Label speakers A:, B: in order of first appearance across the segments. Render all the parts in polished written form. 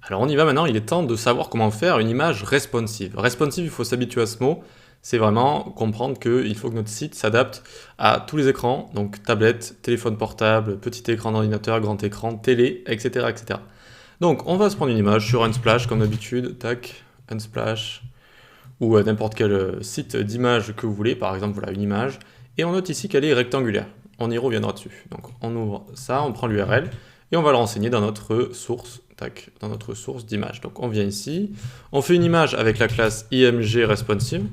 A: Alors on y va maintenant, il est temps de savoir comment faire une image responsive. Responsive, il faut s'habituer à ce mot, c'est vraiment comprendre qu'il faut que notre site s'adapte à tous les écrans, donc tablette, téléphone portable, petit écran d'ordinateur, grand écran, télé, etc., etc. Donc on va se prendre une image sur Unsplash comme d'habitude, tac, Unsplash, ou n'importe quel site d'image que vous voulez, par exemple voilà une image, et on note ici qu'elle est rectangulaire. On y reviendra dessus. Donc on ouvre ça, on prend l'URL, et on va le renseigner dans notre source, tac, dans notre source d'image. Donc on vient ici, on fait une image avec la classe img responsive,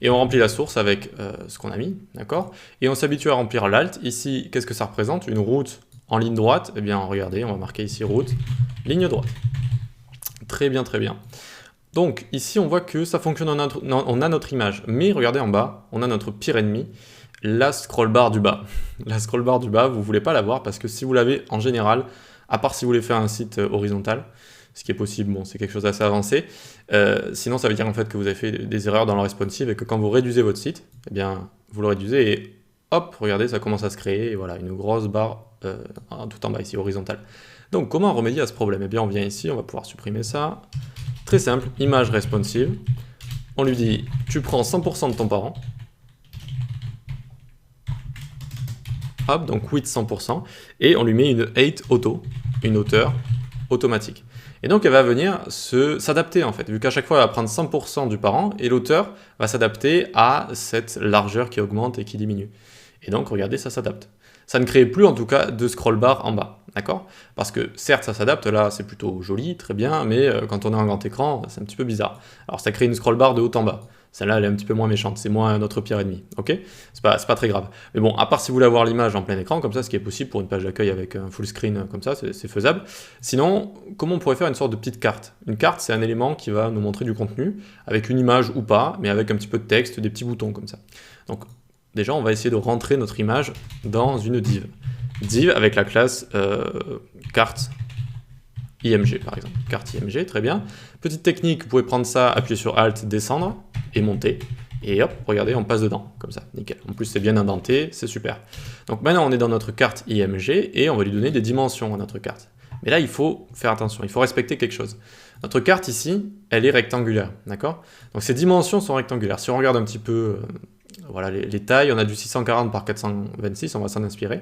A: et on remplit la source avec ce qu'on a mis, d'accord? Et on s'habitue à remplir l'alt. Ici, qu'est-ce que ça représente? Une route en ligne droite. Eh bien, regardez, on va marquer ici route, ligne droite. Très bien, très bien. Donc ici, on voit que ça fonctionne, on a notre image. Mais regardez en bas, on a notre pire ennemi, la scroll bar du bas. La scroll bar du bas, vous ne voulez pas l'avoir parce que si vous l'avez en général, à part si vous voulez faire un site horizontal, ce qui est possible, bon, c'est quelque chose d'assez avancé. Sinon, ça veut dire en fait que vous avez fait des erreurs dans le responsive et que quand vous réduisez votre site, eh bien, vous le réduisez et hop, regardez, ça commence à se créer et voilà, une grosse barre tout en bas ici, horizontale. Donc, comment remédier à ce problème? Eh bien, on vient ici, on va pouvoir supprimer ça. Très simple, image responsive. On lui dit, tu prends 100% de ton parent. Hop, donc width 100%. Et on lui met une height auto, une hauteur automatique. Et donc, elle va venir s'adapter, en fait, vu qu'à chaque fois, elle va prendre 100% du parent, et l'auteur va s'adapter à cette largeur qui augmente et qui diminue. Et donc, regardez, ça s'adapte. Ça ne crée plus, en tout cas, de scroll bar en bas, d'accord? Parce que, certes, ça s'adapte, là, c'est plutôt joli, très bien, mais quand on est en grand écran, c'est un petit peu bizarre. Alors, ça crée une scroll bar de haut en bas. Celle-là, elle est un petit peu moins méchante, c'est moins notre pire ennemi, ok? C'est pas très grave. Mais bon, à part si vous voulez avoir l'image en plein écran, comme ça, ce qui est possible pour une page d'accueil avec un full screen comme ça, c'est faisable. Sinon, comment on pourrait faire une sorte de petite carte? Une carte, c'est un élément qui va nous montrer du contenu, avec une image ou pas, mais avec un petit peu de texte, des petits boutons comme ça. Donc, déjà, on va essayer de rentrer notre image dans une div. Div avec la classe carte IMG, par exemple. Carte IMG, très bien. Petite technique, vous pouvez prendre ça, appuyer sur Alt, descendre, et monter. Et hop, regardez, on passe dedans, comme ça, nickel. En plus, c'est bien indenté, c'est super. Donc maintenant, on est dans notre carte IMG, et on va lui donner des dimensions à notre carte. Mais là, il faut faire attention, il faut respecter quelque chose. Notre carte ici, elle est rectangulaire, d'accord? Donc ces dimensions sont rectangulaires. Si on regarde un petit peu voilà, les tailles, on a du 640 par 426, on va s'en inspirer.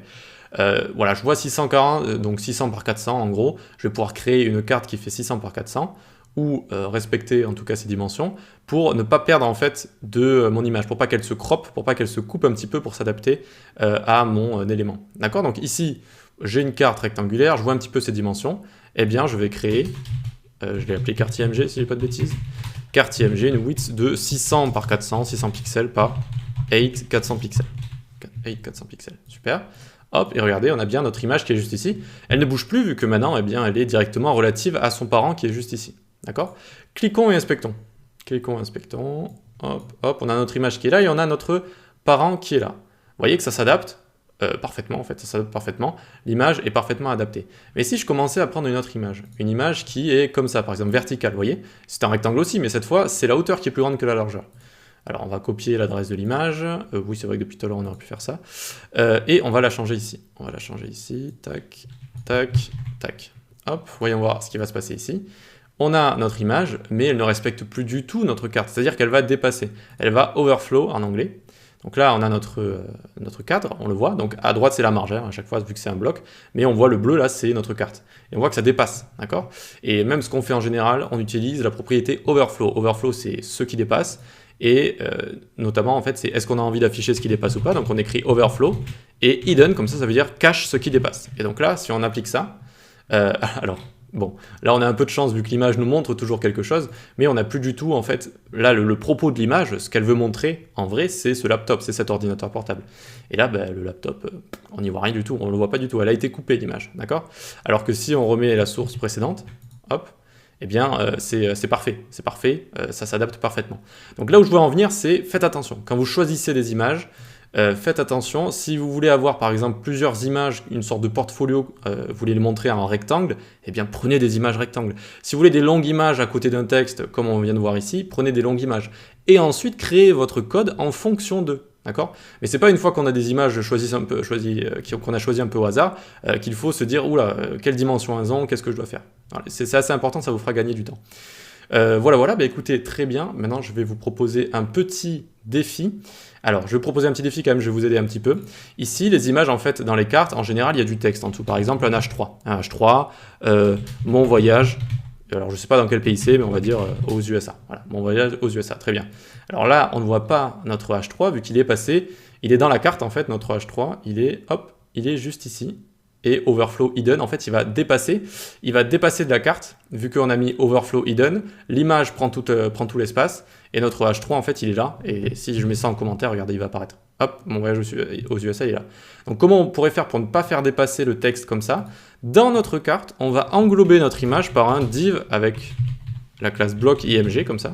A: Voilà, je vois 640, donc 600 par 400 en gros. Je vais pouvoir créer une carte qui fait 600 par 400, ou respecter en tout cas ces dimensions, pour ne pas perdre en fait de mon image, pour pas qu'elle se croppe, pour pas qu'elle se coupe un petit peu, pour s'adapter à mon élément. D'accord? Donc ici, j'ai une carte rectangulaire, je vois un petit peu ces dimensions, eh bien je vais créer, je l'ai appelé carte IMG si j'ai pas de bêtises, carte IMG, une width de 600 par 400, 600 pixels par 8 400 pixels. 8 400 pixels, super. Hop, et regardez, on a bien notre image qui est juste ici. Elle ne bouge plus vu que maintenant, eh bien, elle est directement relative à son parent qui est juste ici. D'accord? Cliquons et inspectons. Cliquons et inspectons. Hop, hop, on a notre image qui est là et on a notre parent qui est là. Vous voyez que ça s'adapte parfaitement, en fait, ça s'adapte parfaitement. L'image est parfaitement adaptée. Mais si je commençais à prendre une autre image, une image qui est comme ça, par exemple verticale, vous voyez? C'est un rectangle aussi, mais cette fois, c'est la hauteur qui est plus grande que la largeur. Alors, on va copier l'adresse de l'image. Oui, c'est vrai que depuis tout à l'heure, on aurait pu faire ça. Et on va la changer ici. On va la changer ici. Tac, tac, tac. Hop, voyons voir ce qui va se passer ici. On a notre image, mais elle ne respecte plus du tout notre carte. C'est-à-dire qu'elle va dépasser. Elle va overflow en anglais. Donc là, on a notre cadre, on le voit. Donc à droite, c'est la marge, hein, à chaque fois, vu que c'est un bloc. Mais on voit le bleu, là, c'est notre carte. Et on voit que ça dépasse, d'accord? Et même ce qu'on fait en général, on utilise la propriété overflow. Overflow, c'est ce qui dépasse. Et notamment, en fait, c'est est-ce qu'on a envie d'afficher ce qui dépasse ou pas. Donc on écrit overflow. Et hidden, comme ça veut dire cache ce qui dépasse. Et donc là, si on applique ça, alors... Bon, là on a un peu de chance vu que l'image nous montre toujours quelque chose, mais on n'a plus du tout en fait, là le propos de l'image, ce qu'elle veut montrer en vrai c'est ce laptop, c'est cet ordinateur portable. Et là ben, le laptop, on n'y voit rien du tout, on ne le voit pas du tout, elle a été coupée l'image, d'accord? Alors que si on remet la source précédente, hop, eh bien c'est parfait, ça s'adapte parfaitement. Donc là où je veux en venir c'est, faites attention, quand vous choisissez des images, faites attention, si vous voulez avoir par exemple plusieurs images, une sorte de portfolio, vous voulez le montrer en rectangle, eh bien prenez des images rectangles. Si vous voulez des longues images à côté d'un texte, comme on vient de voir ici, prenez des longues images. Et ensuite, créez votre code en fonction de. D'accord? Mais c'est pas une fois qu'on a des images qu'on a choisi un peu au hasard qu'il faut se dire oula, quelle dimension elles ont, qu'est-ce que je dois faire? Voilà, c'est assez important, ça vous fera gagner du temps. Voilà, bah écoutez, très bien. Maintenant, je vais vous proposer un petit défi. Alors, je vais vous proposer un petit défi quand même, je vais vous aider un petit peu. Ici, les images, en fait, dans les cartes, en général, il y a du texte en dessous. Par exemple, un H3. Un H3, mon voyage. Alors, je ne sais pas dans quel pays c'est, mais on va dire aux USA. Voilà, mon voyage aux USA, très bien. Alors là, on ne voit pas notre H3, vu qu'il est passé, il est dans la carte, en fait, notre H3, il est juste ici. Et overflow hidden, en fait, il va dépasser de la carte, vu qu'on a mis overflow hidden, l'image prend tout l'espace, et notre H3, en fait, il est là, et si je mets ça en commentaire, regardez, il va apparaître. Hop, mon voyage aux USA, il est là. Donc, comment on pourrait faire pour ne pas faire dépasser le texte comme ça? Dans notre carte, on va englober notre image par un div avec la classe block img, comme ça.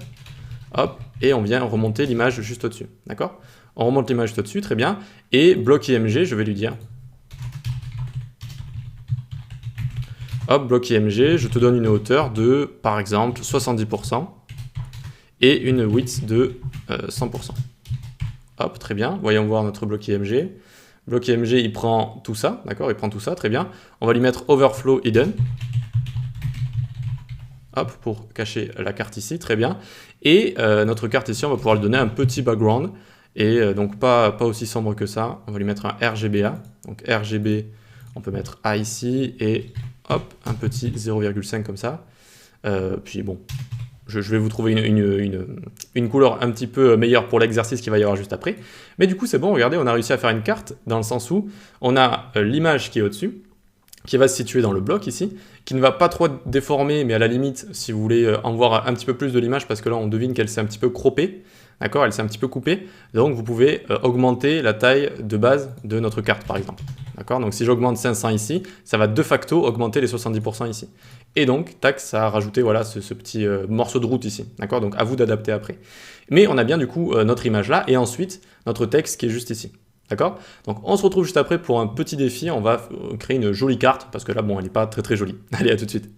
A: Hop, et on vient remonter l'image juste au-dessus, d'accord? On remonte l'image juste au-dessus, très bien, et block img, je vais lui dire... Hop, bloc IMG, je te donne une hauteur de, par exemple, 70% et une width de 100%. Hop, très bien. Voyons voir notre bloc IMG. Bloc IMG, il prend tout ça, d'accord? Il prend tout ça, très bien. On va lui mettre overflow hidden. Hop, pour cacher la carte ici, très bien. Et notre carte ici, on va pouvoir lui donner un petit background. Et donc pas aussi sombre que ça. On va lui mettre un RGBA. Donc RGB, on peut mettre A ici et... hop, un petit 0,5 comme ça. Puis bon, je vais vous trouver une couleur un petit peu meilleure pour l'exercice qu'il va y avoir juste après. Mais du coup, c'est bon, regardez, on a réussi à faire une carte dans le sens où on a l'image qui est au-dessus, qui va se situer dans le bloc ici, qui ne va pas trop déformer, mais à la limite, si vous voulez en voir un petit peu plus de l'image, parce que là, on devine qu'elle s'est un petit peu croppée. D'accord, elle s'est un petit peu coupée, donc vous pouvez augmenter la taille de base de notre carte par exemple. D'accord, donc si j'augmente 500 ici, ça va de facto augmenter les 70% ici. Et donc, tac, ça a rajouté voilà, ce petit morceau de route ici. D'accord, donc à vous d'adapter après. Mais on a bien du coup notre image là, et ensuite notre texte qui est juste ici. D'accord, donc on se retrouve juste après pour un petit défi, on va créer une jolie carte, parce que là, bon, elle n'est pas très très jolie. Allez, à tout de suite.